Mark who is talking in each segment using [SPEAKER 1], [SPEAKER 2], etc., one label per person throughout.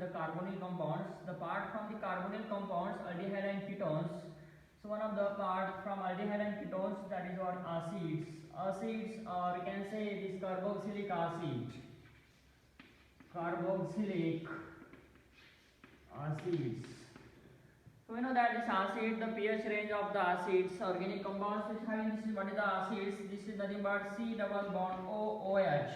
[SPEAKER 1] the carbonyl compounds. The part from the carbonyl compounds, aldehyde and ketones. So one of the part from aldehyde and ketones, that is what acids. Acids, or we can say this carboxylic acid. Carboxylic acids. So we know that this acid, the pH range of the acids, organic compounds which having this is what is the acids. This is nothing but C double bond OOH.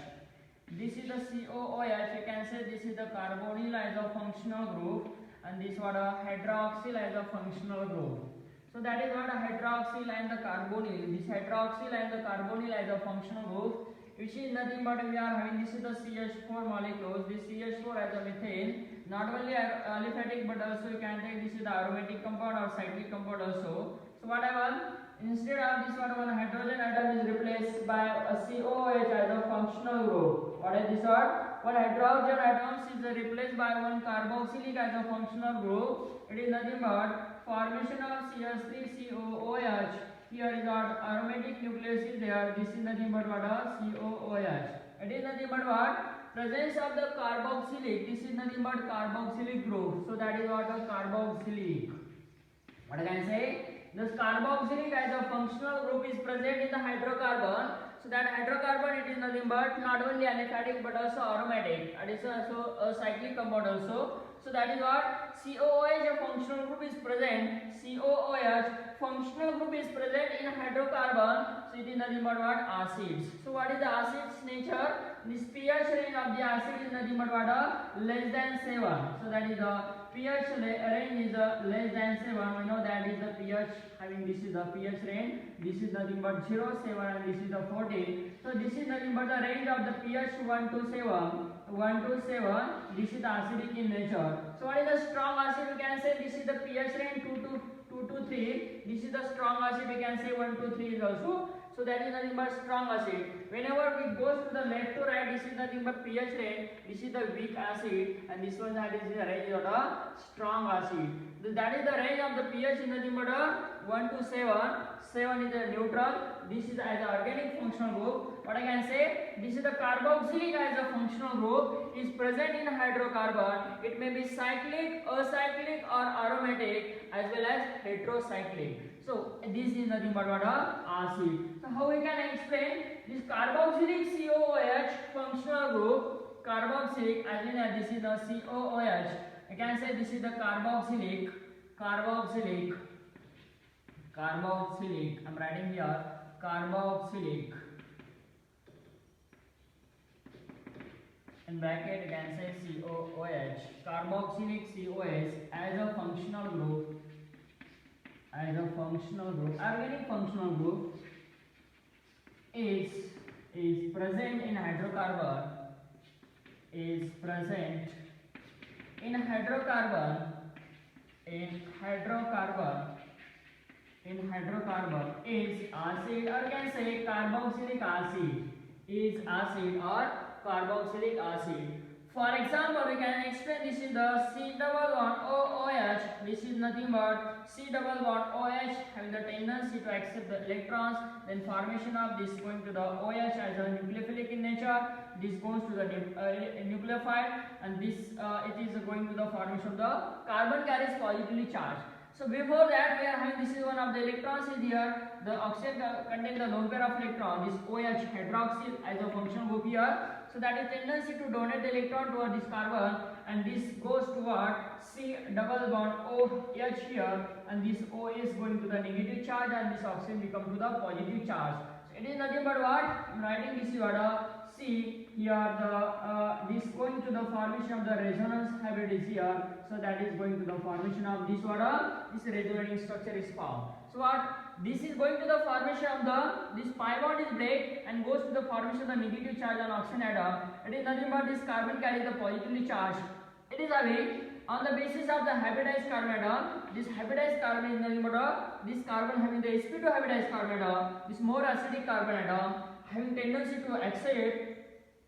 [SPEAKER 1] This is the COOH. You can say this is the carbonyl as a functional group, and this what a hydroxyl as a functional group. So that is what a hydroxyl and the carbonyl. This hydroxyl and the carbonyl as a functional group, which is nothing but we are having this is the CH4 molecules. This CH4 as a methane, not only aliphatic but also you can take this is the aromatic compound or cyclic compound also. So whatever, instead of this one hydrogen atom is replaced by a COOH as a functional group. What is this one? One hydrogen atoms is replaced by one carboxylic as a functional group. It is nothing but formation of CH3COOH. Here is what aromatic nucleus is there. This is nothing but what a COOH. It is nothing but what presence of the carboxylic. This is nothing but carboxylic group. So that is what a carboxylic. What I can say? This carboxylic as a functional group is present in the hydrocarbon. So that hydrocarbon, it is nothing but not only aliphatic but also aromatic. It is also a cyclic compound also. So that is what COOH a functional group is present. COOH functional group is present in hydrocarbon. So it is nothing but what acids. So what is the acid's nature? This pH range of the acid is nothing but what less than 7. So that is the pH range is less than 7. We know that is the pH having this is the pH range. This is nothing but 0, 7 and this is the 14. So this is nothing but the range of the pH 1 to 7. 1 to 7. This is the acidic in nature. So what is the strong acid? We can say this is the pH range 2 to 3. This is the strong acid. We can say 1 to 3 is also. So that is nothing but strong acid. Whenever we goes to the left to right, this is nothing but pH range. This is the weak acid, and this one that is the range of the strong acid. That is the range of the pH is nothing but 1 to 7. 7 is the neutral. This is as an organic functional group. What I can say, this is the carboxylic as a functional group is present in hydrocarbon. It may be cyclic, acyclic or aromatic as well as heterocyclic. So this is nothing but what acid. So how we can explain this carboxylic COOH functional group, carboxylic as in this is the COOH. I can say this is the carboxylic. I'm writing here carboxylic. In bracket you can say COOH. Carboxylic COOH as a functional group. Organic functional group is present in hydrocarbon. Is acid or can say carboxylic acid is acid or carboxylic acid. For example, we can explain this is the C double bond OOH. This is nothing but C double bond OH having the tendency to accept the electrons. Then formation of this going to the OH as a nucleophilic in nature. This goes to the nucleophile, and this it is going to the formation of the carbon carries positively charged. So before that we are having this is one of the electrons is here. The oxygen contains the lone pair of electron. This OH hydroxyl as a functional group here. So that is tendency to donate the electron toward this carbon, and this goes toward C double bond OH here, and this O is going to the negative charge and this oxygen become to the positive charge. So it is nothing but what I am writing this is what C here the this going to the formation of the resonance hybrid is here. So that is going to the formation of this what this resonating structure is formed. So what this is going to the formation of the this pi bond is break and goes to the formation of the negative charge on oxygen atom. It is nothing but this carbon carries the positively charged. It is having on the basis of the hybridized carbon atom. This hybridized carbon is nothing but this carbon having the sp2 hybridized carbon atom. This more acidic carbon atom having tendency to accept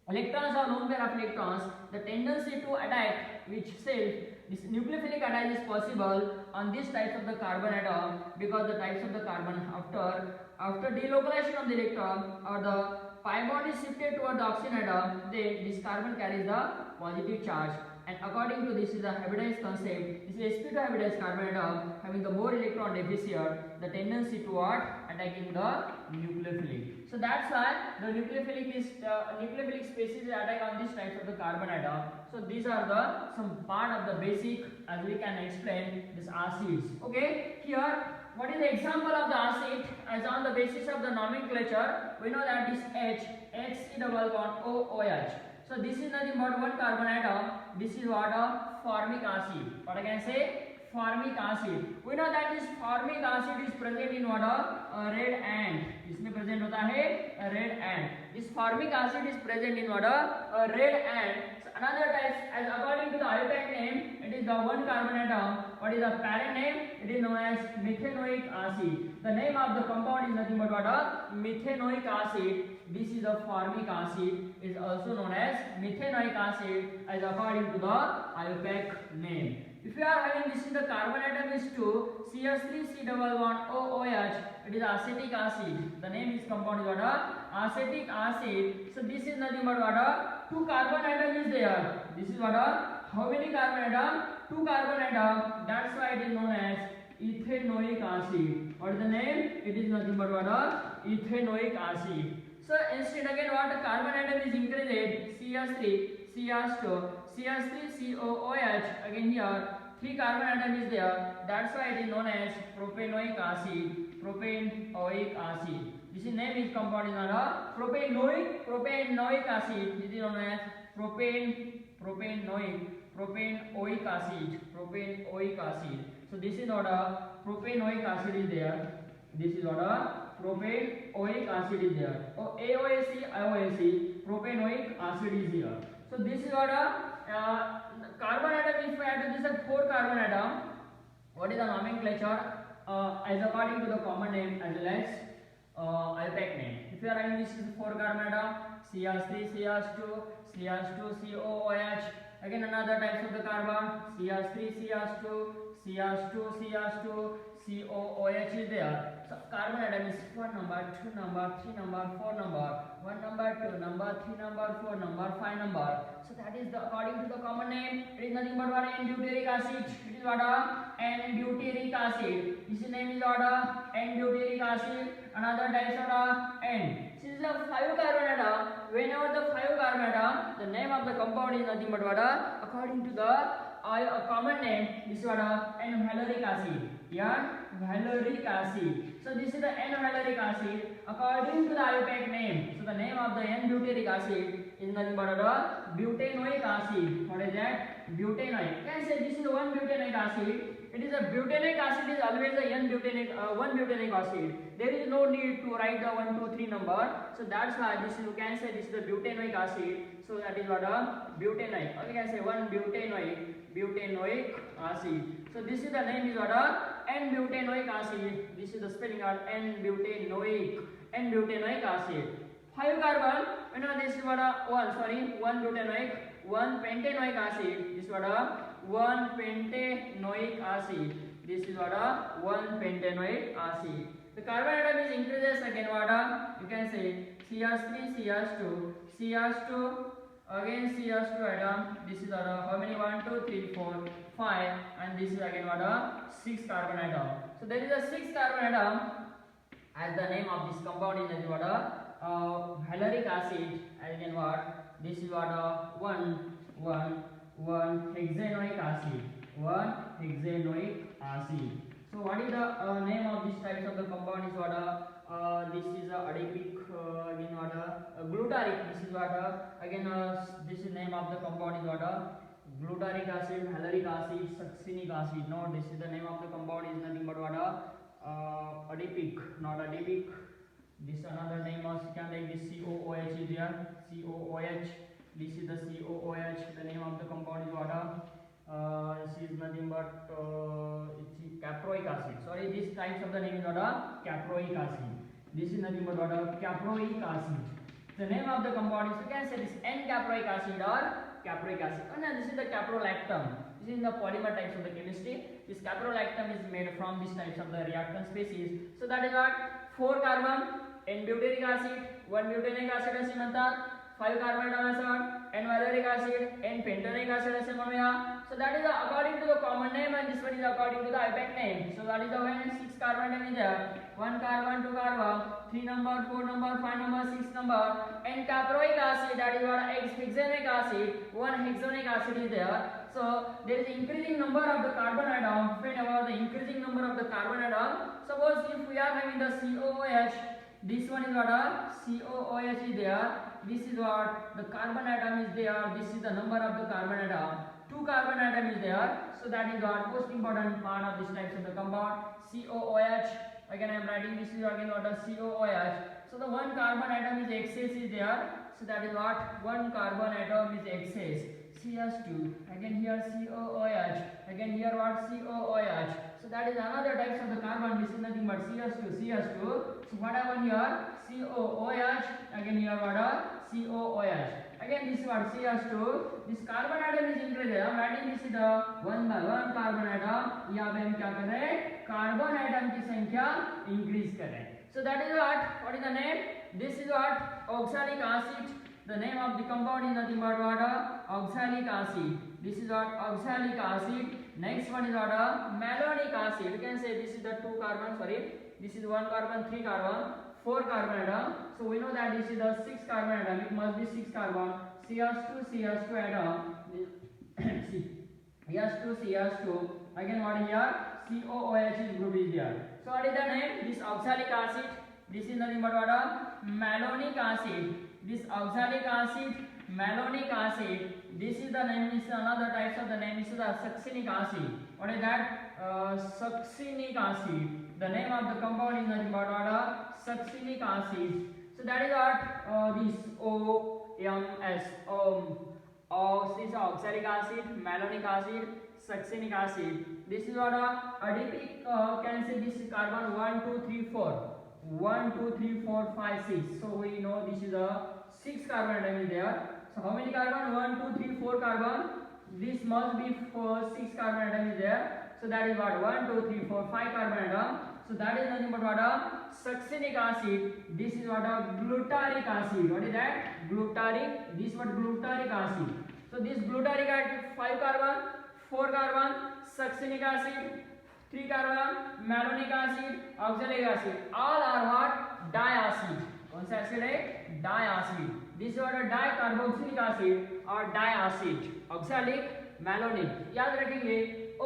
[SPEAKER 1] electrons or lone pair of electrons. The tendency to attack which self this nucleophilic attack is possible on these types of the carbon atom, because the types of the carbon after delocalization of the electron or the pi bond is shifted toward the oxygen atom, then this carbon carries the positive charge. And according to this is the hybridized concept. This is sp2 hybridized carbon atom having the more electron deficit, the tendency toward attacking the nucleophilic. So that's why the nucleophilic species attack on these types of the carbon atom. So these are the some part of the basic, as we can explain, these acids. Okay, here what is the example of the acid? As on the basis of the nomenclature, we know that this HC double bond OH. So this is nothing but one carbon atom. This is what a formic acid. What I can say? Formic acid. We know that this formic acid is present in what a red ant. इसमें present होता है a red ant. This formic acid is present in what a red ant. So another type, as according to the IUPAC name, it is the one carbon atom. What is the parent name? It is known as methanoic acid. The name of the compound is nothing but what a methanoic acid. This is a formic acid, is also known as methanoic acid, as according to the IUPAC name. If you are having this in the carbon atom is 2 CH3 C double bond OOH, it is acetic acid. The name is compound is what acetic acid. So this is nothing but what 2 carbon atom is there. This is what how many carbon atom? 2 carbon atom. That's why it is known as ethanoic acid. What is the name? It is nothing but what ethanoic acid. So instead again what carbon atom is increased, CH3 CH2 CH3 COOH, again here 3 carbon atom is there. That's why it is known as propanoic acid. Propanoic acid. This is name is compound is not propanoic acid. This is known as propanoic acid. So this is not a propanoic acid is there. This is what a propanoic acid is there. Oh, AOAC, propanoic acid is here. So this is what a carbon atom. If we add to this a 4 carbon atom, what is the nomenclature? As according to the common name as well as IUPAC name. If you are having this is 4 carbon atom, CH3 CH2 CH2 COOH. Again another types of the carbon, CH3 CH2 CH2 CH2 COOH is there. So carbon atom is 1 number, 2 number, 3 number, 4 number, 1 number, 2 number, 3 number, 4 number, 5 number. So that is the according to the common name. It is nothing but what N-butyric acid. It is what N-butyric acid. This name is what N-butyric acid. Another type of N. Since the 5 carbon atom, whenever the 5 carbon atom, the name of the compound is nothing but what according to the common name. This is what N-valeric acid. N-valeric acid. So this is the N-valeric acid according to the IUPAC name. So the name of the N-butyric acid is nothing but butanoic acid. What is that? Butanoic. Can I say this is one butanoic acid? It is a butanoic acid is always a one butanoic acid. There is no need to write the 1, 2, 3 number. So that's why this is, you can say this is the butanoic acid. So that is what a butanoic. Or we can say one butanoic acid. So this is the name is what a N-butanoic acid. This is the spelling of N-butanoic acid. 5 carbon. You know this is what a one butanoic, one pentanoic acid. This is what a one pentanoic acid. This is what a one pentanoic acid. The carbon atom is increases again what you can say CH3 CH2 CH2 again CH2 atom. This is how many 1 2 3 4 5 and this is again what a 6 carbon atom. So there is a 6 carbon atom. As the name of this compound is what a valeric acid. Again what this is what a one hexanoic acid. One hexanoic acid. So what is the name of this types of the compound is what this is a adipic again what glutaric. This is what again this is name of the compound is what glutaric acid, valeric acid, succinic acid. No, this is the name of the compound is nothing but what adipic, not adipic. This another name of you can take this COOH is there. COOH. This is the COOH. The name of the compound is what this is nothing but it's caproic acid. Sorry, these types of the name is what caproic acid. This is nothing but what caproic acid. The name of the compound is you can say this N-caproic acid or caproic acid. And then this is the caprolactam. This is in the polymer types of the chemistry. This caprolactam is made from these types of the reactant species. So that is what 4 carbon. N-butyric acid, 1-butyric acid असे म्हणतात. 5 carbon atom acid, N-valeric acid, N-pentanoic acid असे म्हणूया. So that is according to the common name, and this one is according to the IUPAC name. So that is the when 6 carbon atom is there, 1 carbon, 2 carbon, 3 number, 4 number, 5 number, 6 number. N-caproic acid, that is what hexanic acid, 1 hexanic acid is there. So there is increasing number of the carbon atom. Whenever the increasing number of the carbon atom, suppose if we are having the COOH, this one is what a COOH is there. This is what the carbon atom is there. This is the number of the carbon atom. 2 carbon atom is there. So that is what most important part of this types of the compound. COOH. Again I am writing this is again what a COOH. So the 1 carbon atom is excess is there. So that is what 1 carbon atom is excess. CH2. Again here COOH. Again here what COOH. So that is another types of the carbon. This is nothing but CH2. So what happened here? COOH. Again here what a COOH. Again this is what CH2. This carbon atom is increased. I am writing this is the 1 by 1 carbon atom. यहाँ पे हम क्या कर रहे हैं? Carbon atom की संख्या increase कर रहे हैं. So that is what is the name? This is what oxalic acid. The name of the compound is nothing but what oxalic acid. This is what oxalic acid. Next one is what malonic acid. You can say this is the 2 carbon. Sorry, this is 1 carbon, 3 carbon, 4 carbon atom. So we know that this is the 6 carbon atom. It must be 6 carbon. CH2 atom. CH2. Again what is here? COOH group is there. So what is the name? This oxalic acid. This is nothing but what malonic acid. This oxalic acid, malonic acid. This is the name. This is another types of the name. This is the succinic acid. What is that? Succinic acid. The name of the compound is nothing but what succinic acid. So that is what this OMS. This is oxalic acid, malonic acid, succinic acid. This is what adipic can say this is carbon 1, 2, 3, 4. 1, 2, 3, 4, 5, 6. So we know this is a 6 carbon atom is there. So how many carbon? 1, 2, 3, 4 carbon. This must be 6 carbon atom is there. So that is what 1, 2, 3, 4, 5 carbon atom. So that is nothing but what succinic acid. This is what glutaric acid. What is that? Glutaric. This is what glutaric acid. So this glutaric acid 5 carbon, 4 carbon, succinic acid, 3 carbon, malonic acid, oxalic acid. All are what? Diacid. कौन सा acid है? Diacid. This is what a dicarboxylic acid or diacid. Oxalic, malonic. याद रखेंगे. O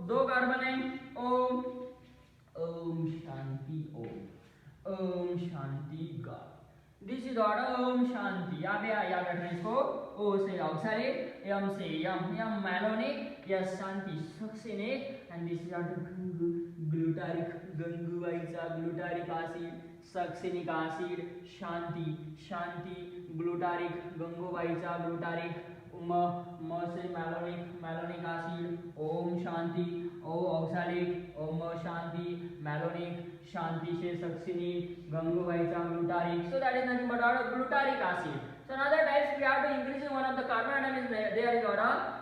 [SPEAKER 1] 2 carbon है. Om Shanti Om. Om Shanti God. This is what Om Shanti. याद रखना इसको. O से oxalic, M से M malonic, S Shanti succinic, and this is what glutaric. गंगूवाईचा glutaric acid, succinic acid, Shanti glutaric, गंगूवाईचा glutaric, म से malonic acid, Om Shanti, O oxalic, Om Shanti, malonic, शांति से succinic, गंगूवाईचा glutaric. So that is nothing but glutaric acid. So another types we have to increase in one of the carbon atom is there is what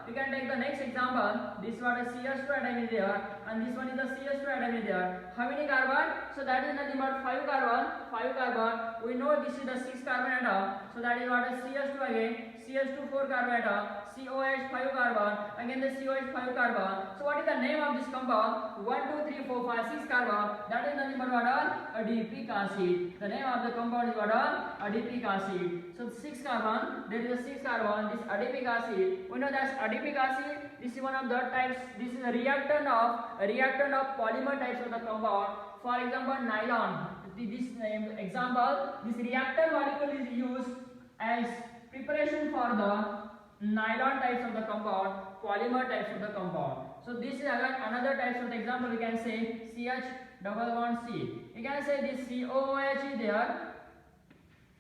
[SPEAKER 1] we can take the next example. This one is CH2 atom is there, and this one is the CH2 atom is there. How many carbon? So that is nothing but 5 carbon. We know this is the 6 carbon atom. So that is what is CH2 again. CH2 4 carbon atom. COH 5 carbon. Again the COH 5 carbon. So what is the name of this compound? 1, 2, 3, 4, 5, 6 carbon. That is nothing but what? Adipic acid. The name of the compound is what? Adipic acid. So 6 carbon. There is a 6 carbon. This adipic acid. We know that adipic acid. This is one of the types. This is a reactant of polymer types of the compound. For example, nylon. This example, this reactant molecule is used as preparation for the nylon types of the compound, polymer types of the compound. So this is another types of the example. We can say CH double bond C. We can say this COOH is there.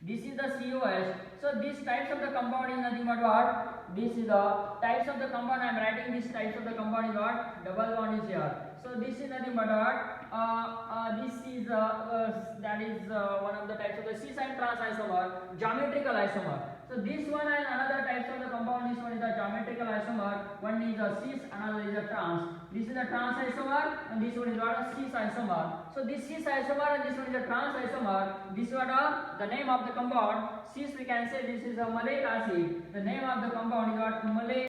[SPEAKER 1] This is the COH. So these types of the compound is nothing but what? This is the types of the compound. I am writing these types of the compound is what? Double bond is here. So this is nothing but what? This is that is one of the types of the C-side trans isomer, geometrical isomer. So this one and another types of the compound. This one is the geometrical isomer. what? One is a cis, another is a trans. This is a trans isomer and this one is what? A cis isomer. So this cis isomer and this one is a trans isomer. This is what? The name of the compound. Cis we can say this is a malic acid. The name of the compound is what? Malic